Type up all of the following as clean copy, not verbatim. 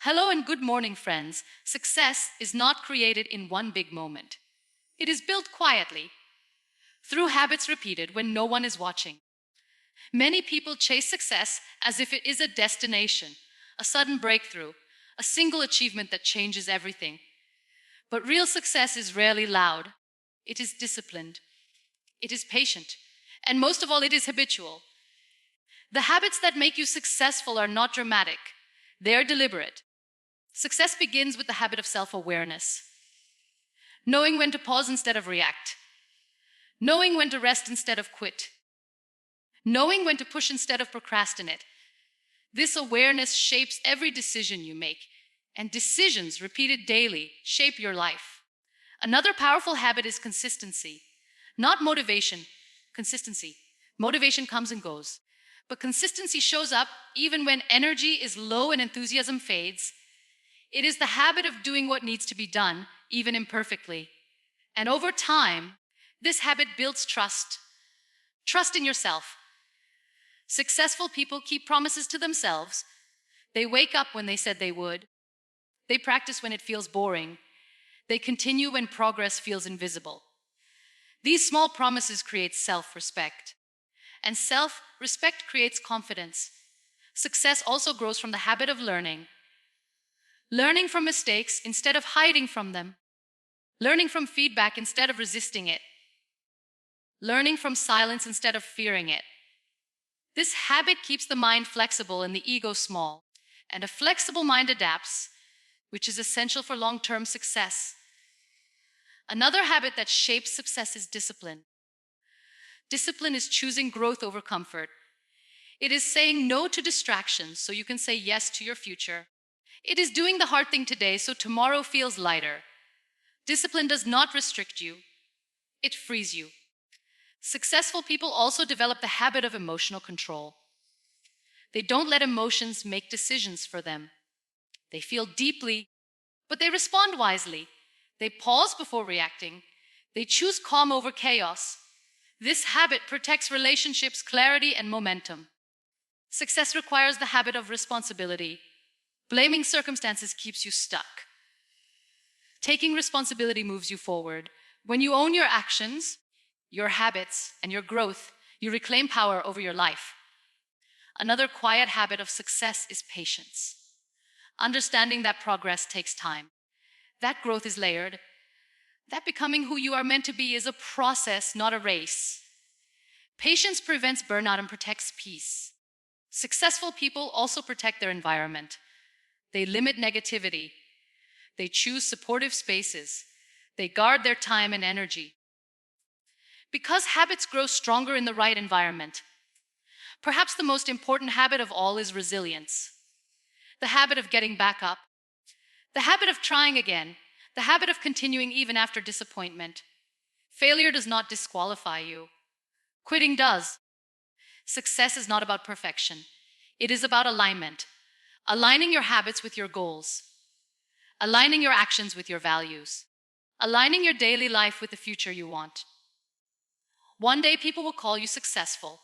Hello and good morning, friends. Success is not created in one big moment. It is built quietly, through habits repeated when no one is watching. Many people chase success as if it is a destination, a sudden breakthrough, a single achievement that changes everything. But real success is rarely loud. It is disciplined. It is patient. And most of all, it is habitual. The habits that make you successful are not dramatic. They are deliberate. Success begins with the habit of self-awareness. Knowing when to pause instead of react. Knowing when to rest instead of quit. Knowing when to push instead of procrastinate. This awareness shapes every decision you make, and decisions repeated daily shape your life. Another powerful habit is consistency. Not motivation, consistency. Motivation comes and goes, but consistency shows up even when energy is low and enthusiasm fades. It is the habit of doing what needs to be done, even imperfectly. And over time, this habit builds trust. Trust in yourself. Successful people keep promises to themselves. They wake up when they said they would. They practice when it feels boring. They continue when progress feels invisible. These small promises create self-respect. And self-respect creates confidence. Success also grows from the habit of learning. Learning from mistakes instead of hiding from them. Learning from feedback instead of resisting it. Learning from silence instead of fearing it. This habit keeps the mind flexible and the ego small. And a flexible mind adapts, which is essential for long-term success. Another habit that shapes success is discipline. Discipline is choosing growth over comfort. It is saying no to distractions so you can say yes to your future. It is doing the hard thing today so tomorrow feels lighter. Discipline does not restrict you. It frees you. Successful people also develop the habit of emotional control. They don't let emotions make decisions for them. They feel deeply, but they respond wisely. They pause before reacting. They choose calm over chaos. This habit protects relationships, clarity, and momentum. Success requires the habit of responsibility. Blaming circumstances keeps you stuck. Taking responsibility moves you forward. When you own your actions, your habits, and your growth, you reclaim power over your life. Another quiet habit of success is patience. Understanding that progress takes time. That growth is layered. That becoming who you are meant to be is a process, not a race. Patience prevents burnout and protects peace. Successful people also protect their environment. They limit negativity. They choose supportive spaces. They guard their time and energy. Because habits grow stronger in the right environment. Perhaps the most important habit of all is resilience. The habit of getting back up. The habit of trying again. The habit of continuing even after disappointment. Failure does not disqualify you. Quitting does. Success is not about perfection. It is about alignment. Aligning your habits with your goals. Aligning your actions with your values. Aligning your daily life with the future you want. One day people will call you successful.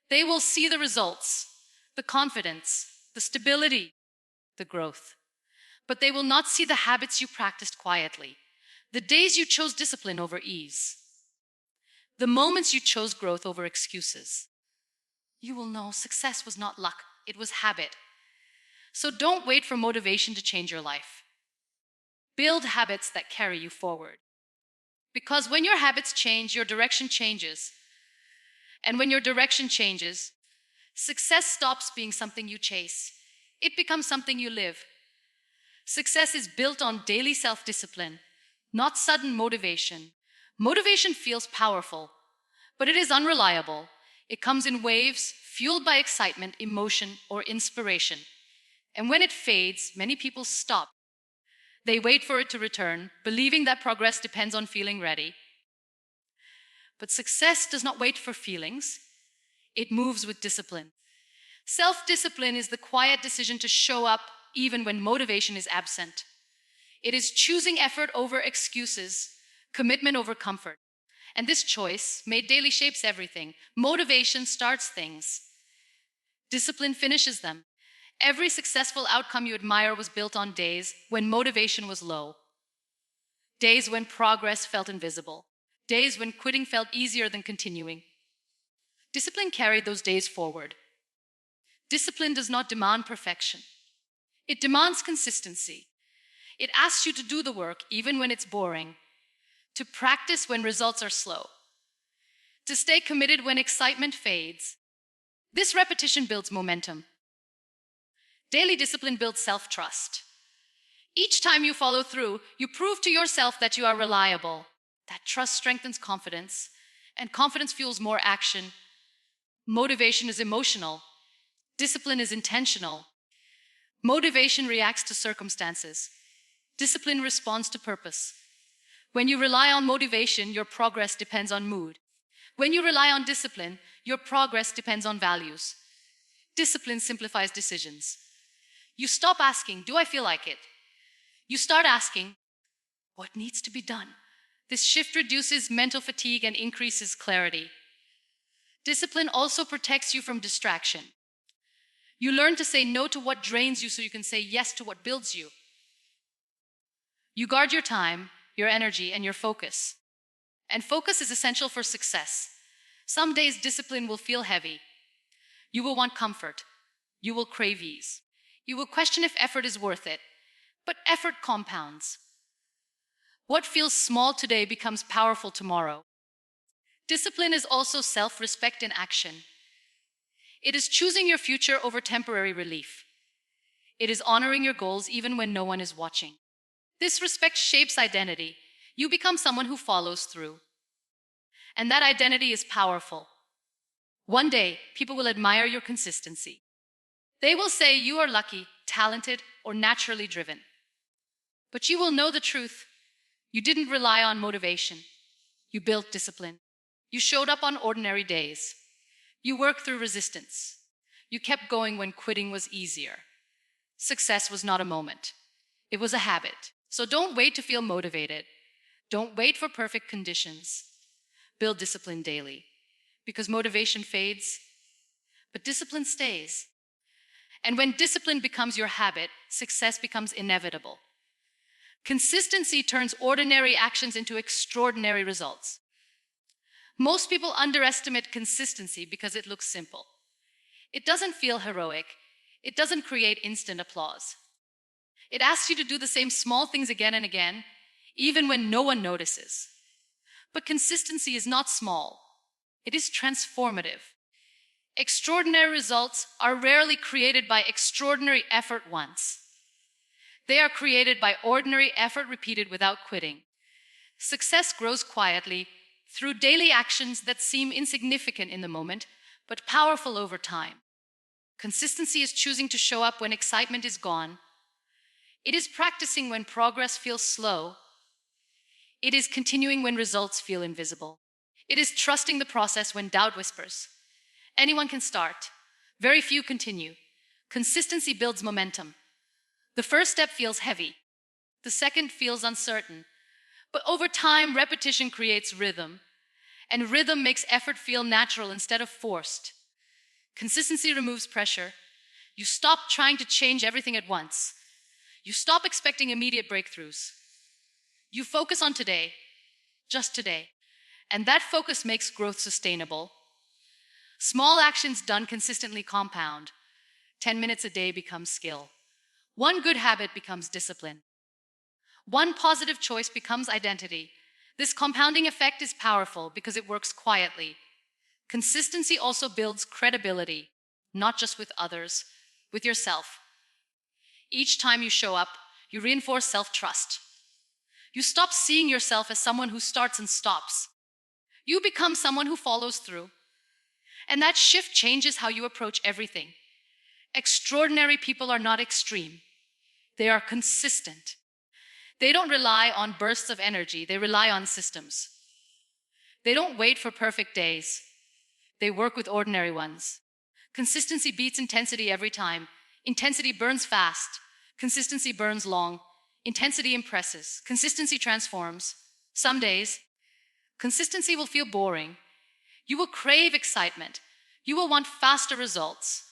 They will see the results, the confidence, the stability, the growth. But they will not see the habits you practiced quietly, the days you chose discipline over ease, the moments you chose growth over excuses. You will know success was not luck, it was habit. So don't wait for motivation to change your life. Build habits that carry you forward. Because when your habits change, your direction changes. And when your direction changes, success stops being something you chase. It becomes something you live. Success is built on daily self-discipline, not sudden motivation. Motivation feels powerful, but it is unreliable. It comes in waves, fueled by excitement, emotion, or inspiration. And when it fades, many people stop. They wait for it to return, believing that progress depends on feeling ready. But success does not wait for feelings. It moves with discipline. Self-discipline is the quiet decision to show up even when motivation is absent. It is choosing effort over excuses, commitment over comfort. And this choice, made daily, shapes everything. Motivation starts things. Discipline finishes them. Every successful outcome you admire was built on days when motivation was low, days when progress felt invisible, days when quitting felt easier than continuing. Discipline carried those days forward. Discipline does not demand perfection. It demands consistency. It asks you to do the work even when it's boring, to practice when results are slow, to stay committed when excitement fades. This repetition builds momentum. Daily discipline builds self-trust. Each time you follow through, you prove to yourself that you are reliable. That trust strengthens confidence, and confidence fuels more action. Motivation is emotional. Discipline is intentional. Motivation reacts to circumstances. Discipline responds to purpose. When you rely on motivation, your progress depends on mood. When you rely on discipline, your progress depends on values. Discipline simplifies decisions. You stop asking, "Do I feel like it?" You start asking, "What needs to be done?" This shift reduces mental fatigue and increases clarity. Discipline also protects you from distraction. You learn to say no to what drains you so you can say yes to what builds you. You guard your time, your energy, and your focus. And focus is essential for success. Some days discipline will feel heavy. You will want comfort. You will crave ease. You will question if effort is worth it. But effort compounds. What feels small today becomes powerful tomorrow. Discipline is also self-respect in action. It is choosing your future over temporary relief. It is honoring your goals even when no one is watching. This respect shapes identity. You become someone who follows through. And that identity is powerful. One day, people will admire your consistency. They will say you are lucky, talented, or naturally driven. But you will know the truth. You didn't rely on motivation. You built discipline. You showed up on ordinary days. You worked through resistance. You kept going when quitting was easier. Success was not a moment. It was a habit. So don't wait to feel motivated. Don't wait for perfect conditions. Build discipline daily. Because motivation fades, but discipline stays. And when discipline becomes your habit, success becomes inevitable. Consistency turns ordinary actions into extraordinary results. Most people underestimate consistency because it looks simple. It doesn't feel heroic. It doesn't create instant applause. It asks you to do the same small things again and again, even when no one notices. But consistency is not small. It is transformative. Extraordinary results are rarely created by extraordinary effort once. They are created by ordinary effort repeated without quitting. Success grows quietly through daily actions that seem insignificant in the moment, but powerful over time. Consistency is choosing to show up when excitement is gone. It is practicing when progress feels slow. It is continuing when results feel invisible. It is trusting the process when doubt whispers. Anyone can start. Very few continue. Consistency builds momentum. The first step feels heavy. The second feels uncertain. But over time, repetition creates rhythm. And rhythm makes effort feel natural instead of forced. Consistency removes pressure. You stop trying to change everything at once. You stop expecting immediate breakthroughs. You focus on today, just today. And that focus makes growth sustainable. Small actions done consistently compound. 10 minutes a day becomes skill. One good habit becomes discipline. One positive choice becomes identity. This compounding effect is powerful because it works quietly. Consistency also builds credibility, not just with others, with yourself. Each time you show up, you reinforce self-trust. You stop seeing yourself as someone who starts and stops. You become someone who follows through. And that shift changes how you approach everything. Extraordinary people are not extreme. They are consistent. They don't rely on bursts of energy. They rely on systems. They don't wait for perfect days. They work with ordinary ones. Consistency beats intensity every time. Intensity burns fast. Consistency burns long. Intensity impresses. Consistency transforms. Some days, consistency will feel boring. You will crave excitement. You will want faster results.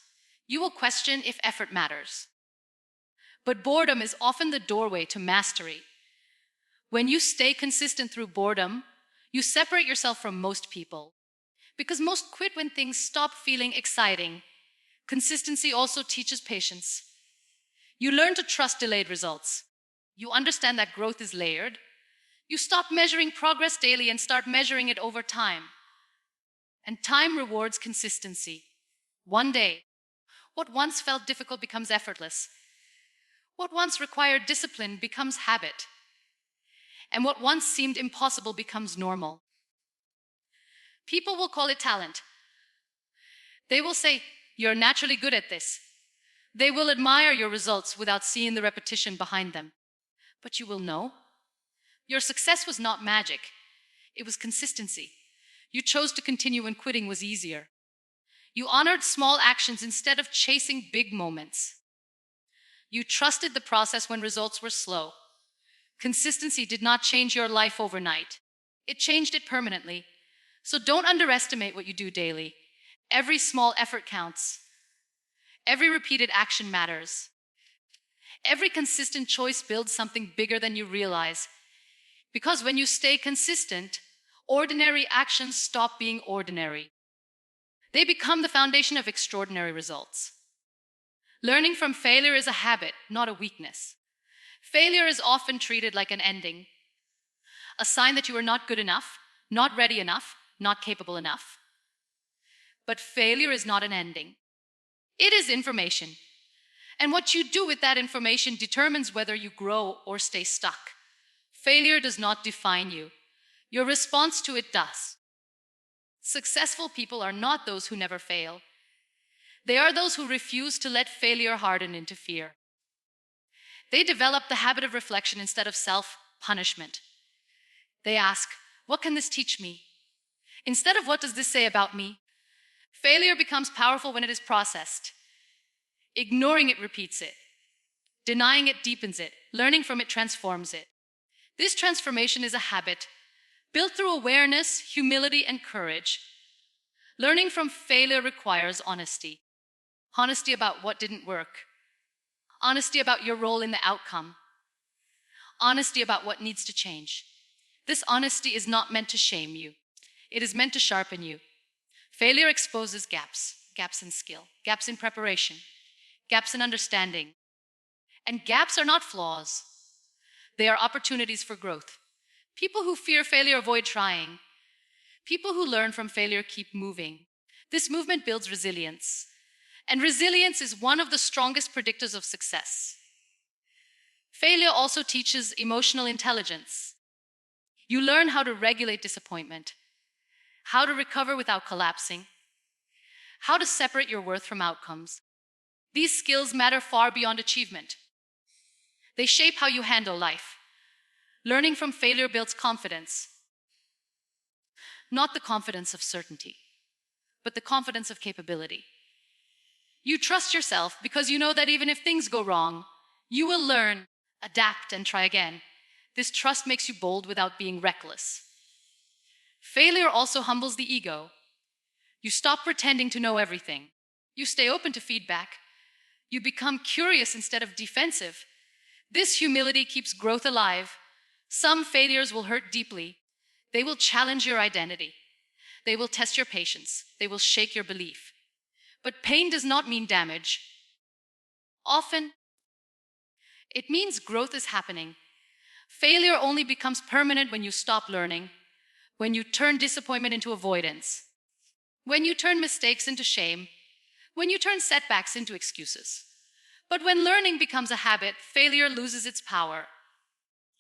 You will question if effort matters. But boredom is often the doorway to mastery. When you stay consistent through boredom, you separate yourself from most people. Because most quit when things stop feeling exciting. Consistency also teaches patience. You learn to trust delayed results. You understand that growth is layered. You stop measuring progress daily and start measuring it over time. And time rewards consistency. One day, what once felt difficult becomes effortless. What once required discipline becomes habit. And what once seemed impossible becomes normal. People will call it talent. They will say, "You're naturally good at this." They will admire your results without seeing the repetition behind them. But you will know, your success was not magic. It was consistency. You chose to continue when quitting was easier. You honored small actions instead of chasing big moments. You trusted the process when results were slow. Consistency did not change your life overnight. It changed it permanently. So don't underestimate what you do daily. Every small effort counts. Every repeated action matters. Every consistent choice builds something bigger than you realize. Because when you stay consistent, ordinary actions stop being ordinary. They become the foundation of extraordinary results. Learning from failure is a habit, not a weakness. Failure is often treated like an ending, a sign that you are not good enough, not ready enough, not capable enough. But failure is not an ending. It is information. And what you do with that information determines whether you grow or stay stuck. Failure does not define you. Your response to it does. Successful people are not those who never fail. They are those who refuse to let failure harden into fear. They develop the habit of reflection instead of self-punishment. They ask, "What can this teach me?" Instead of, "What does this say about me?" Failure becomes powerful when it is processed. Ignoring it repeats it. Denying it deepens it. Learning from it transforms it. This transformation is a habit built through awareness, humility, and courage. Learning from failure requires honesty. Honesty about what didn't work. Honesty about your role in the outcome. Honesty about what needs to change. This honesty is not meant to shame you. It is meant to sharpen you. Failure exposes gaps. Gaps in skill. Gaps in preparation. Gaps in understanding. And gaps are not flaws. They are opportunities for growth. People who fear failure avoid trying. People who learn from failure keep moving. This movement builds resilience. And resilience is one of the strongest predictors of success. Failure also teaches emotional intelligence. You learn how to regulate disappointment, how to recover without collapsing, how to separate your worth from outcomes. These skills matter far beyond achievement. They shape how you handle life. Learning from failure builds confidence. Not the confidence of certainty, but the confidence of capability. You trust yourself because you know that even if things go wrong, you will learn, adapt, and try again. This trust makes you bold without being reckless. Failure also humbles the ego. You stop pretending to know everything. You stay open to feedback. You become curious instead of defensive. This humility keeps growth alive. Some failures will hurt deeply. They will challenge your identity. They will test your patience. They will shake your belief. But pain does not mean damage. Often, it means growth is happening. Failure only becomes permanent when you stop learning, when you turn disappointment into avoidance, when you turn mistakes into shame, when you turn setbacks into excuses. But when learning becomes a habit, failure loses its power.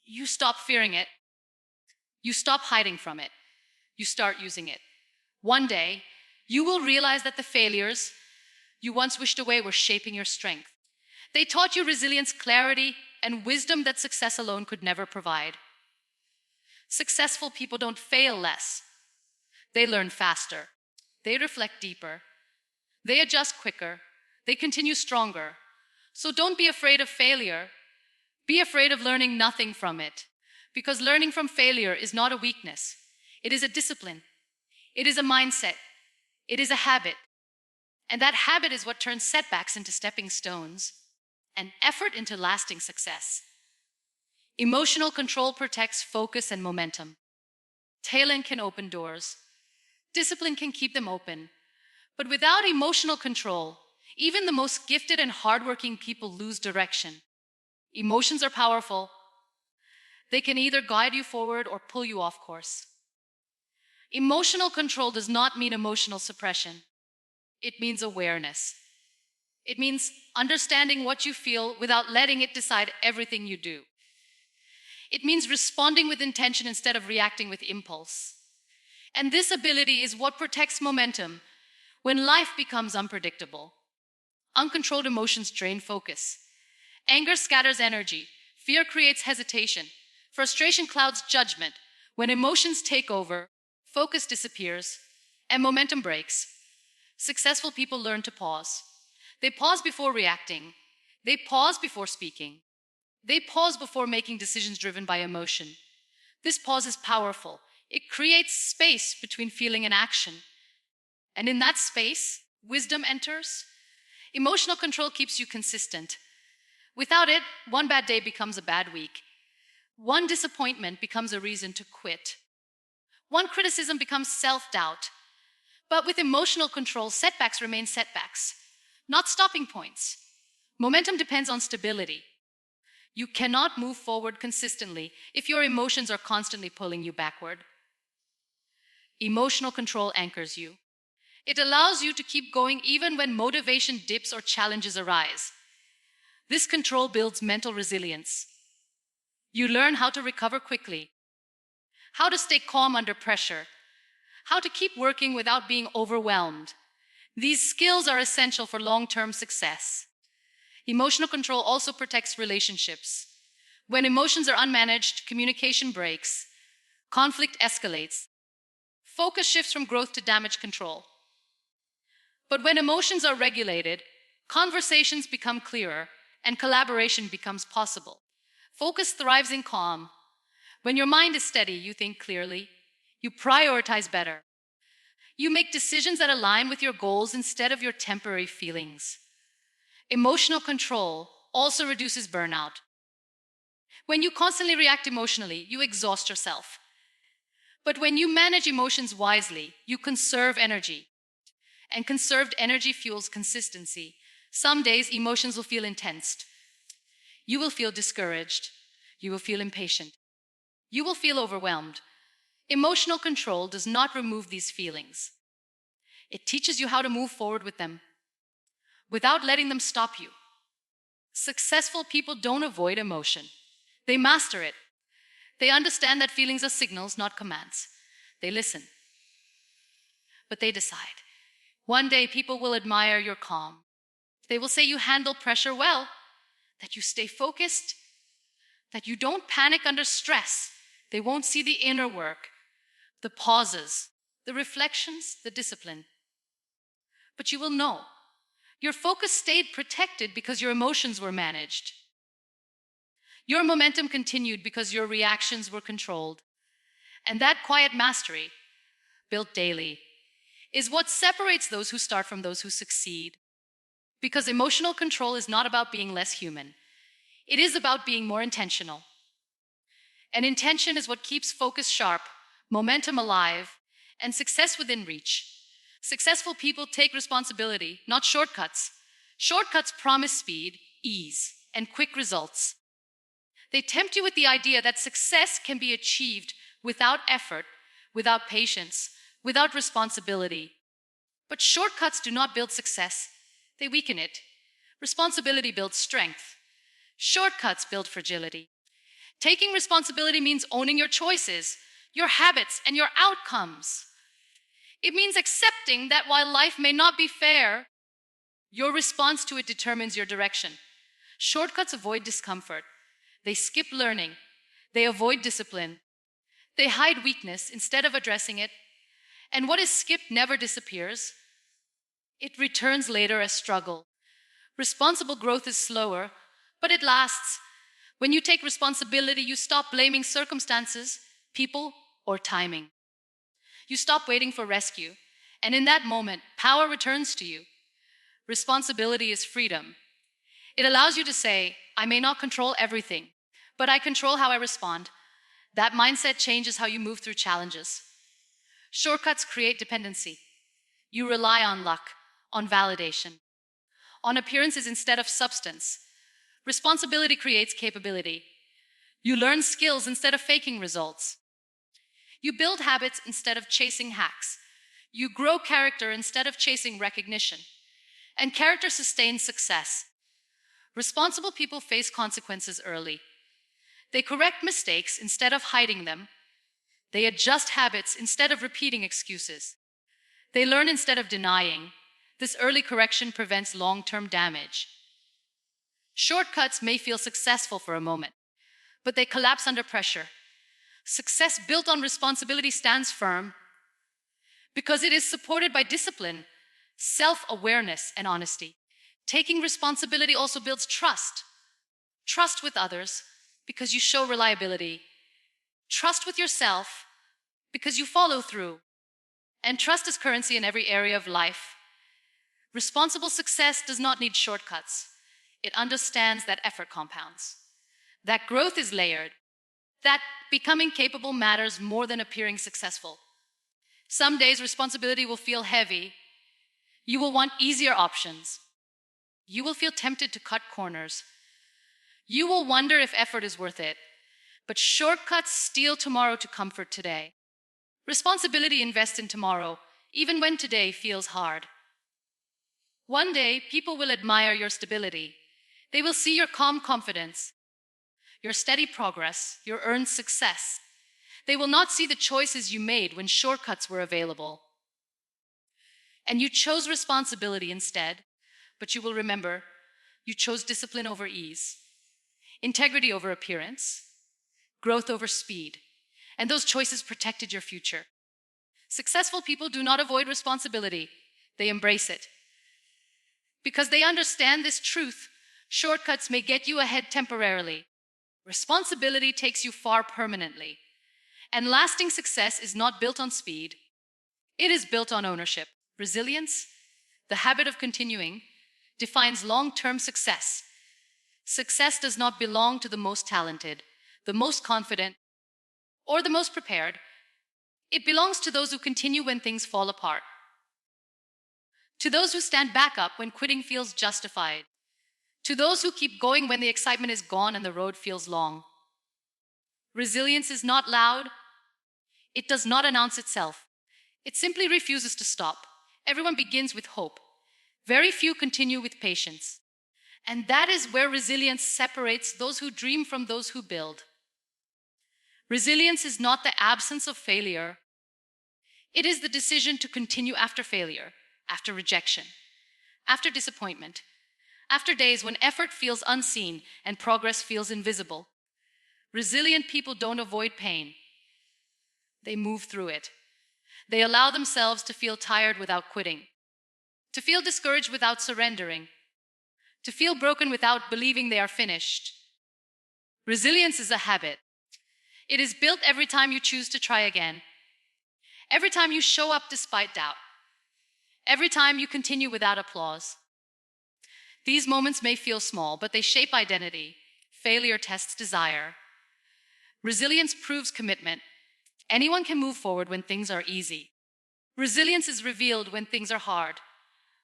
You stop fearing it. You stop hiding from it. You start using it. One day, you will realize that the failures you once wished away were shaping your strength. They taught you resilience, clarity, and wisdom that success alone could never provide. Successful people don't fail less. They learn faster. They reflect deeper. They adjust quicker. They continue stronger. So don't be afraid of failure. Be afraid of learning nothing from it. Because learning from failure is not a weakness. It is a discipline. It is a mindset. It is a habit. And that habit is what turns setbacks into stepping stones and effort into lasting success. Emotional control protects focus and momentum. Talent can open doors. Discipline can keep them open. But without emotional control, even the most gifted and hardworking people lose direction. Emotions are powerful. They can either guide you forward or pull you off course. Emotional control does not mean emotional suppression. It means awareness. It means understanding what you feel without letting it decide everything you do. It means responding with intention instead of reacting with impulse. And this ability is what protects momentum when life becomes unpredictable. Uncontrolled emotions drain focus. Anger scatters energy. Fear creates hesitation. Frustration clouds judgment. When emotions take over, focus disappears, and momentum breaks. Successful people learn to pause. They pause before reacting. They pause before speaking. They pause before making decisions driven by emotion. This pause is powerful. It creates space between feeling and action. And in that space, wisdom enters. Emotional control keeps you consistent. Without it, one bad day becomes a bad week. One disappointment becomes a reason to quit. One criticism becomes self-doubt. But with emotional control, setbacks remain setbacks, not stopping points. Momentum depends on stability. You cannot move forward consistently if your emotions are constantly pulling you backward. Emotional control anchors you. It allows you to keep going even when motivation dips or challenges arise. This control builds mental resilience. You learn how to recover quickly, how to stay calm under pressure, how to keep working without being overwhelmed. These skills are essential for long-term success. Emotional control also protects relationships. When emotions are unmanaged, communication breaks, conflict escalates, focus shifts from growth to damage control. But when emotions are regulated, conversations become clearer and collaboration becomes possible. Focus thrives in calm. When your mind is steady, you think clearly, you prioritize better. You make decisions that align with your goals instead of your temporary feelings. Emotional control also reduces burnout. When you constantly react emotionally, you exhaust yourself. But when you manage emotions wisely, you conserve energy. And conserved energy fuels consistency. Some days, emotions will feel intense. You will feel discouraged. You will feel impatient. You will feel overwhelmed. Emotional control does not remove these feelings. It teaches you how to move forward with them without letting them stop you. Successful people don't avoid emotion. They master it. They understand that feelings are signals, not commands. They listen. But they decide. One day, people will admire your calm. They will say you handle pressure well, that you stay focused, that you don't panic under stress. They won't see the inner work, the pauses, the reflections, the discipline. But you will know. Your focus stayed protected because your emotions were managed. Your momentum continued because your reactions were controlled. And that quiet mastery, built daily, is what separates those who start from those who succeed. Because emotional control is not about being less human. It is about being more intentional. And intention is what keeps focus sharp, momentum alive, and success within reach. Successful people take responsibility, not shortcuts. Shortcuts promise speed, ease, and quick results. They tempt you with the idea that success can be achieved without effort, without patience, without responsibility. But shortcuts do not build success. They weaken it. Responsibility builds strength. Shortcuts build fragility. Taking responsibility means owning your choices, your habits, and your outcomes. It means accepting that while life may not be fair, your response to it determines your direction. Shortcuts avoid discomfort. They skip learning. They avoid discipline. They hide weakness instead of addressing it. And what is skipped never disappears. It returns later as struggle. Responsible growth is slower, but it lasts. When you take responsibility, you stop blaming circumstances, people, or timing. You stop waiting for rescue. And in that moment, power returns to you. Responsibility is freedom. It allows you to say, I may not control everything, but I control how I respond. That mindset changes how you move through challenges. Shortcuts create dependency. You rely on luck, on validation, on appearances instead of substance. Responsibility creates capability. You learn skills instead of faking results. You build habits instead of chasing hacks. You grow character instead of chasing recognition. And character sustains success. Responsible people face consequences early. They correct mistakes instead of hiding them. They adjust habits instead of repeating excuses. They learn instead of denying. This early correction prevents long-term damage. Shortcuts may feel successful for a moment, but they collapse under pressure. Success built on responsibility stands firm because it is supported by discipline, self-awareness, and honesty. Taking responsibility also builds trust. Trust with others because you show reliability. Trust with yourself because you follow through. And trust is currency in every area of life. Responsible success does not need shortcuts. It understands that effort compounds, that growth is layered, that becoming capable matters more than appearing successful. Some days responsibility will feel heavy. You will want easier options. You will feel tempted to cut corners. You will wonder if effort is worth it. But shortcuts steal tomorrow to comfort today. Responsibility invests in tomorrow, even when today feels hard. One day, people will admire your stability. They will see your calm confidence, your steady progress, your earned success. They will not see the choices you made when shortcuts were available. And you chose responsibility instead, but you will remember you chose discipline over ease, integrity over appearance, growth over speed, and those choices protected your future. Successful people do not avoid responsibility, they embrace it. Because they understand this truth, shortcuts may get you ahead temporarily. Responsibility takes you far permanently. And lasting success is not built on speed. It is built on ownership. Resilience, the habit of continuing, defines long-term success. Success does not belong to the most talented, the most confident, or the most prepared. It belongs to those who continue when things fall apart. To those who stand back up when quitting feels justified. To those who keep going when the excitement is gone and the road feels long. Resilience is not loud. It does not announce itself. It simply refuses to stop. Everyone begins with hope. Very few continue with patience. And that is where resilience separates those who dream from those who build. Resilience is not the absence of failure. It is the decision to continue after failure, after rejection, after disappointment, after days when effort feels unseen and progress feels invisible. Resilient people don't avoid pain. They move through it. They allow themselves to feel tired without quitting, to feel discouraged without surrendering, to feel broken without believing they are finished. Resilience is a habit. It is built every time you choose to try again, every time you show up despite doubt, every time you continue without applause. These moments may feel small, but they shape identity. Failure tests desire. Resilience proves commitment. Anyone can move forward when things are easy. Resilience is revealed when things are hard,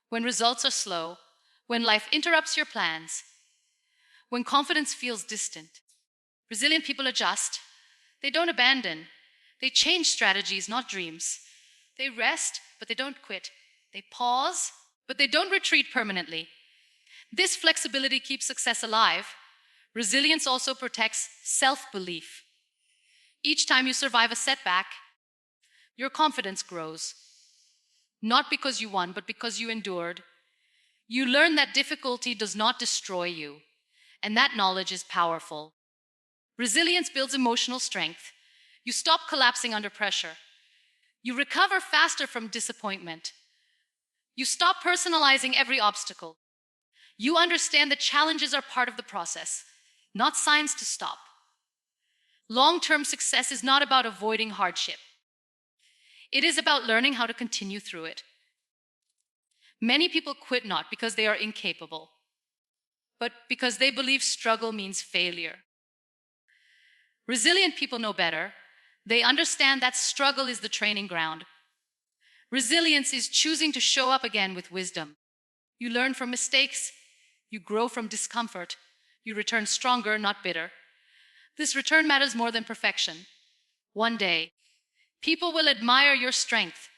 when results are slow, when life interrupts your plans, when confidence feels distant. Resilient people adjust. They don't abandon. They change strategies, not dreams. They rest, but they don't quit. They pause, but they don't retreat permanently. This flexibility keeps success alive. Resilience also protects self-belief. Each time you survive a setback, your confidence grows. Not because you won, but because you endured. You learn that difficulty does not destroy you, and that knowledge is powerful. Resilience builds emotional strength. You stop collapsing under pressure. You recover faster from disappointment. You stop personalizing every obstacle. You understand that challenges are part of the process, not signs to stop. Long-term success is not about avoiding hardship. It is about learning how to continue through it. Many people quit not because they are incapable, but because they believe struggle means failure. Resilient people know better. They understand that struggle is the training ground. Resilience is choosing to show up again with wisdom. You learn from mistakes. You grow from discomfort. You return stronger, not bitter. This return matters more than perfection. One day, people will admire your strength.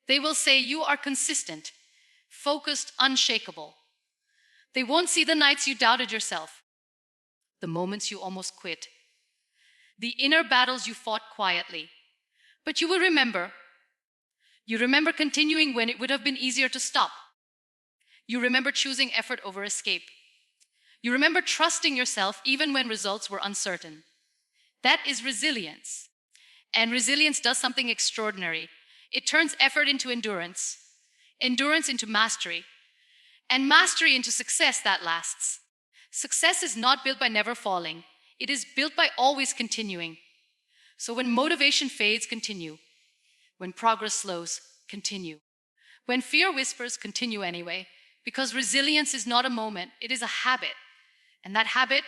They will say you are consistent, focused, unshakable. They won't see the nights you doubted yourself, the moments you almost quit, the inner battles you fought quietly. But you will remember. You remember continuing when it would have been easier to stop. You remember choosing effort over escape. You remember trusting yourself even when results were uncertain. That is resilience. And resilience does something extraordinary. It turns effort into endurance, endurance into mastery, and mastery into success that lasts. Success is not built by never falling. It is built by always continuing. So when motivation fades, continue. When progress slows, continue. When fear whispers, continue anyway. Because resilience is not a moment, it is a habit. And that habit,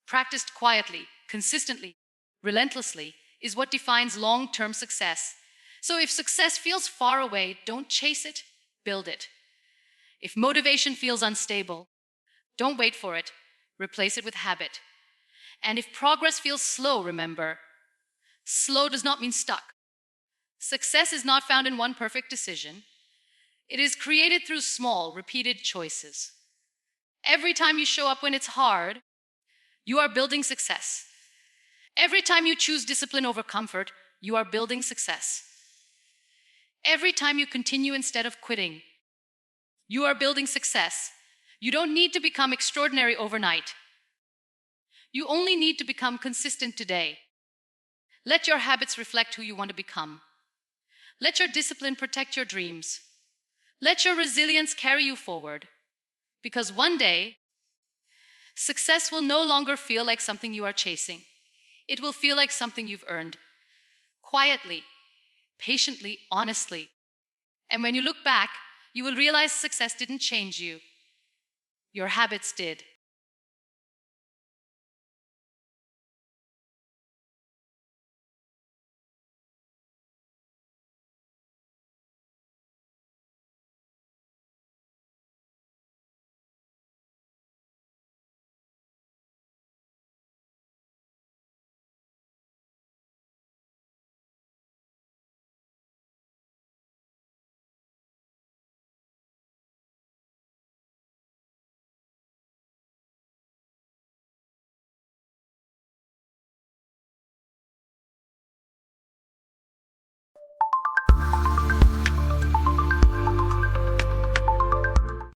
practiced quietly, consistently, relentlessly, is what defines long-term success. So if success feels far away, don't chase it, build it. If motivation feels unstable, don't wait for it, replace it with habit. And if progress feels slow, remember, slow does not mean stuck. Success is not found in one perfect decision. It is created through small, repeated choices. Every time you show up when it's hard, you are building success. Every time you choose discipline over comfort, you are building success. Every time you continue instead of quitting, you are building success. You don't need to become extraordinary overnight. You only need to become consistent today. Let your habits reflect who you want to become. Let your discipline protect your dreams. Let your resilience carry you forward. Because one day, success will no longer feel like something you are chasing. It will feel like something you've earned. Quietly, patiently, honestly. And when you look back, you will realize success didn't change you. Your habits did.